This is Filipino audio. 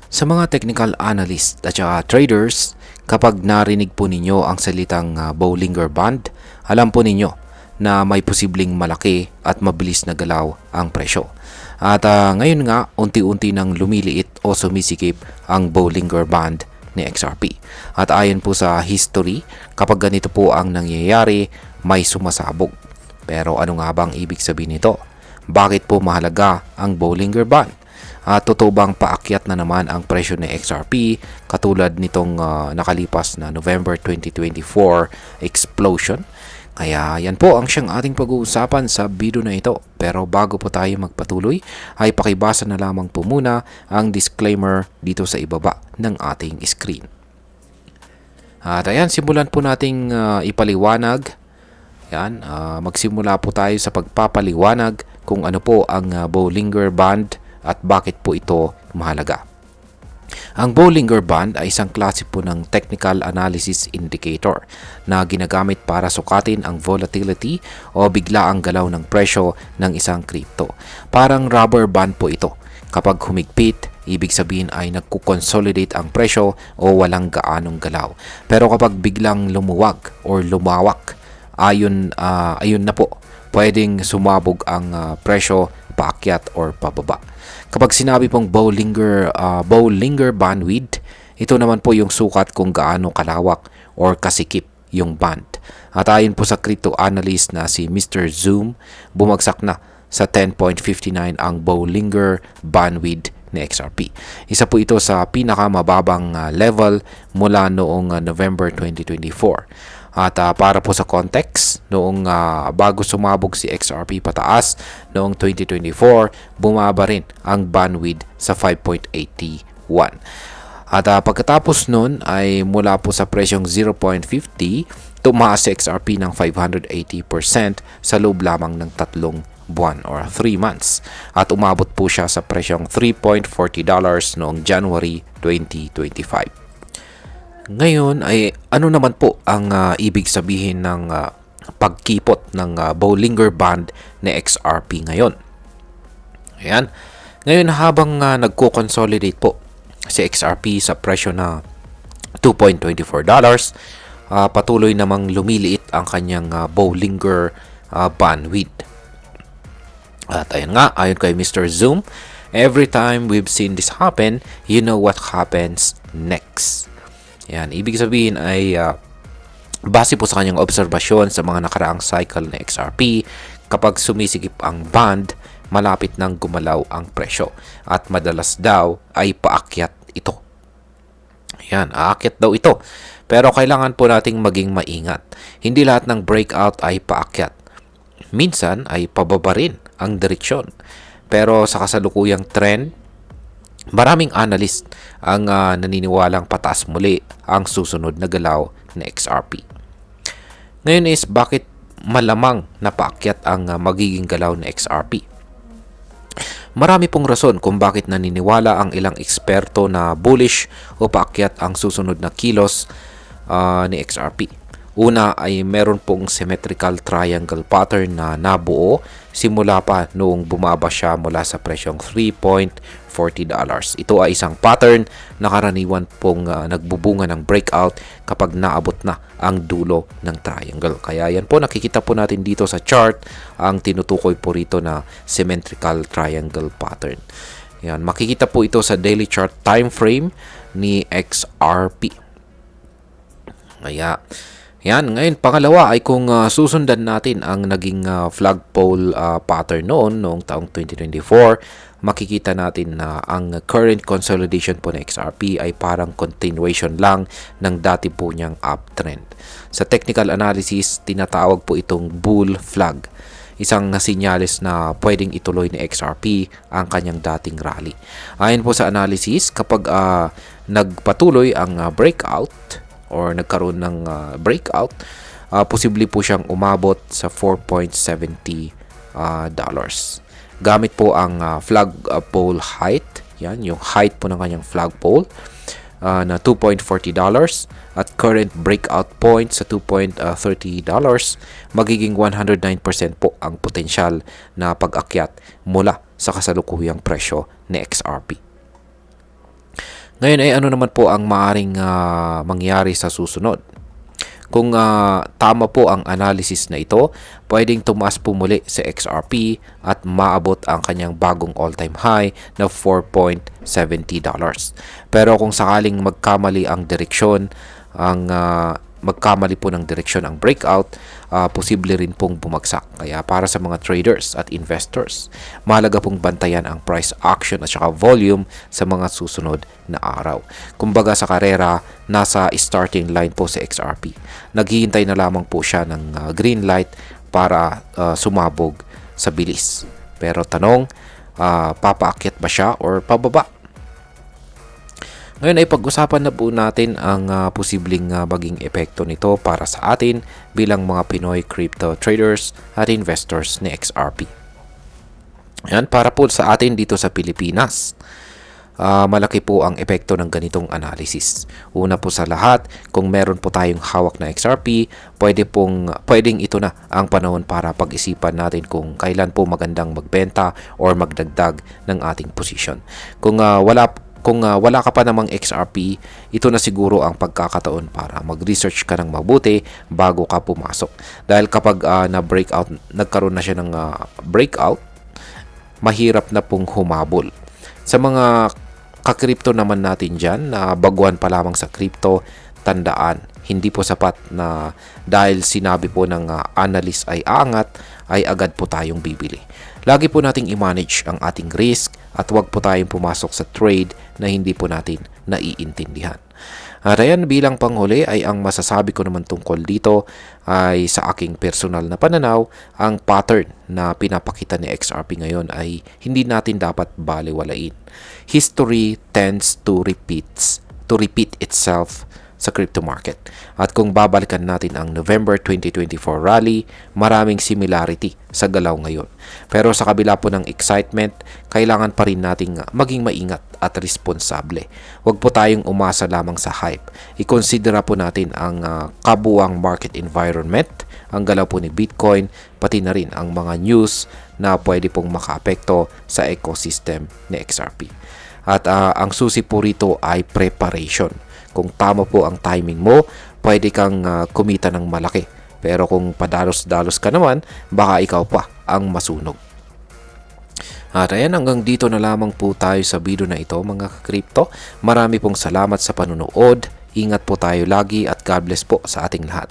Sa mga technical analyst at saka traders, kapag narinig po ninyo ang salitang Bollinger Band, alam po ninyo na may posibleng malaki at mabilis na galaw ang presyo. At ngayon nga, unti-unti nang lumiliit o sumisikip ang Bollinger Band ni XRP. At ayon po sa history, kapag ganito po ang nangyayari, may sumasabog. Pero ano nga bang ibig sabihin nito? Bakit po mahalaga ang Bollinger Band? Totoo bang paakyat na naman ang presyo ng XRP katulad nitong nakalipas na November 2024 explosion? Kaya yan po ang siyang ating pag-uusapan sa video na ito. Pero bago po tayo magpatuloy, ay pakibasa na lamang po muna ang disclaimer dito sa ibaba ng ating screen. At ayan, simulan po nating ipaliwanag. Yan, magsimula po tayo sa pagpapaliwanag kung ano po ang Bollinger Band at bakit po ito mahalaga. Ang Bollinger Band ay isang klase po ng technical analysis indicator na ginagamit para sukatin ang volatility o biglaang galaw ng presyo ng isang crypto. Parang rubber band po ito. Kapag humigpit, ibig sabihin ay nagko-consolidate ang presyo o walang gaanong galaw. Pero kapag biglang lumuwag or lumawak, ayun na po, pwedeng sumabog ang presyo paakyat or pababa. Kapag sinabi pong Bollinger Bandwidth, ito naman po yung sukat kung gaano kalawak or kasikip yung band. At ayon po sa crypto analyst na si Mr. Zoom, bumagsak na sa 10.59 ang Bollinger Bandwidth ni XRP. Isa po ito sa pinakamababang level mula noong November 2024. At para po sa context, noong bago sumabog si XRP pataas noong 2024, bumaba rin ang bandwidth sa 5.81. At pagkatapos nun ay mula po sa presyong 0.50, tumaas si XRP ng 580% sa loob lamang ng 3 buwan or 3 months. At umabot po siya sa presyong $3.40 noong January 2025. Ngayon ay ano naman po ang ibig sabihin ng pagkipot ng Bollinger Band ni XRP ngayon? Ayan. Ngayon habang nagko-consolidate po si XRP sa presyo na $2.24, patuloy namang lumiliit ang kanyang Bollinger Bandwidth. At ayan nga, ayon kay Mr. Zoom, every time we've seen this happen, you know what happens next. Yan, ibig sabihin ay base po sa kanyang obserbasyon sa mga nakaraang cycle ng XRP, kapag sumisikip ang band, malapit nang gumalaw ang presyo at madalas daw ay paakyat ito. Yan, aakyat daw ito. Pero kailangan po nating maging maingat. Hindi lahat ng breakout ay paakyat. Minsan ay pababa rin ang direksyon. Pero sa kasalukuyang trend, maraming analyst ang naniniwalang pataas muli ang susunod na galaw na XRP. Ngayon is bakit malamang na paakyat ang magiging galaw na XRP? Marami pong rason kung bakit naniniwala ang ilang eksperto na bullish o paakyat ang susunod na kilos ni XRP. Una ay meron pong symmetrical triangle pattern na nabuo simula pa noong bumaba siya mula sa presyong $3.40. Ito ay isang pattern na karaniwan pong nagbubunga ng breakout kapag naabot na ang dulo ng triangle. Kaya yan po, nakikita po natin dito sa chart ang tinutukoy po rito na symmetrical triangle pattern. Yan, makikita po ito sa daily chart time frame ni XRP. Kaya yan, ngayon pangalawa ay kung susundan natin ang naging flagpole pattern noong taong 2024, makikita natin na ang current consolidation po ng XRP ay parang continuation lang ng dati po niyang uptrend. Sa technical analysis, tinatawag po itong bull flag. Isang sinyalis na pwedeng ituloy ni XRP ang kanyang dating rally. Ayon po sa analysis, kapag nagpatuloy ang breakout, or nagkaroon ng breakout, posible po siyang umabot sa $4.70. Gamit po ang flagpole height, yan, yung height po ng kanyang flagpole na $2.40 at current breakout point sa $2.30, magiging 109% po ang potensyal na pag-akyat mula sa kasalukuyang presyo ni XRP. Ngayon ay ano naman po ang maaring mangyari sa susunod? Kung tama po ang analysis na ito, pwedeng tumaas po muli sa XRP at maabot ang kanyang bagong all-time high na $4.70. Pero kung sakaling magkamali ang direksyon, magkamali po ng direksyon ang breakout, posible rin pong bumagsak. Kaya para sa mga traders at investors, mahalaga pong bantayan ang price action at saka volume sa mga susunod na araw. Kumbaga sa karera, nasa starting line po sa XRP. Naghihintay na lamang po siya ng green light para sumabog sa bilis. Pero tanong, papaakyat ba siya or pababa? Ngayon ay pag-usapan na po natin ang posibleng maging epekto nito para sa atin bilang mga Pinoy crypto traders at investors ni XRP. Yan, para po sa atin dito sa Pilipinas, malaki po ang epekto ng ganitong analysis. Una po sa lahat, kung meron po tayong hawak na XRP, pwedeng ito na ang panahon para pag-isipan natin kung kailan po magandang magbenta or magdagdag ng ating position. Kung wala ka pa namang XRP, ito na siguro ang pagkakataon para mag-research ka ng mabuti bago ka pumasok. Dahil kapag nagkaroon na siya ng breakout, mahirap na pong humabol. Sa mga ka-crypto naman natin dyan na baguhan pa lamang sa crypto, tandaan, hindi po sapat na dahil sinabi po ng analyst ay aangat, ay agad po tayong bibili. Lagi po nating i-manage ang ating risk at huwag po tayong pumasok sa trade na hindi po natin naiintindihan. At ayan, bilang panghuli ay ang masasabi ko naman tungkol dito ay sa aking personal na pananaw, ang pattern na pinapakita ni XRP ngayon ay hindi natin dapat balewalain. History tends to repeat itself sa crypto market. At kung babalikan natin ang November 2024 rally, maraming similarity sa galaw ngayon. Pero sa kabila po ng excitement, kailangan pa rin nating maging maingat at responsable. Huwag po tayong umasa lamang sa hype. I-considera po natin ang kabuuang market environment, ang galaw po ni Bitcoin, pati na rin ang mga news na pwede pong makaapekto sa ecosystem ni XRP. At ang susi po rito ay preparation. Kung tama po ang timing mo, pwede kang kumita ng malaki. Pero kung padalos-dalos ka naman, baka ikaw pa ang masunog. At ayan, hanggang dito na lamang po tayo sa video na ito mga ka-crypto. Marami pong salamat sa panunood. Ingat po tayo lagi at God bless po sa ating lahat.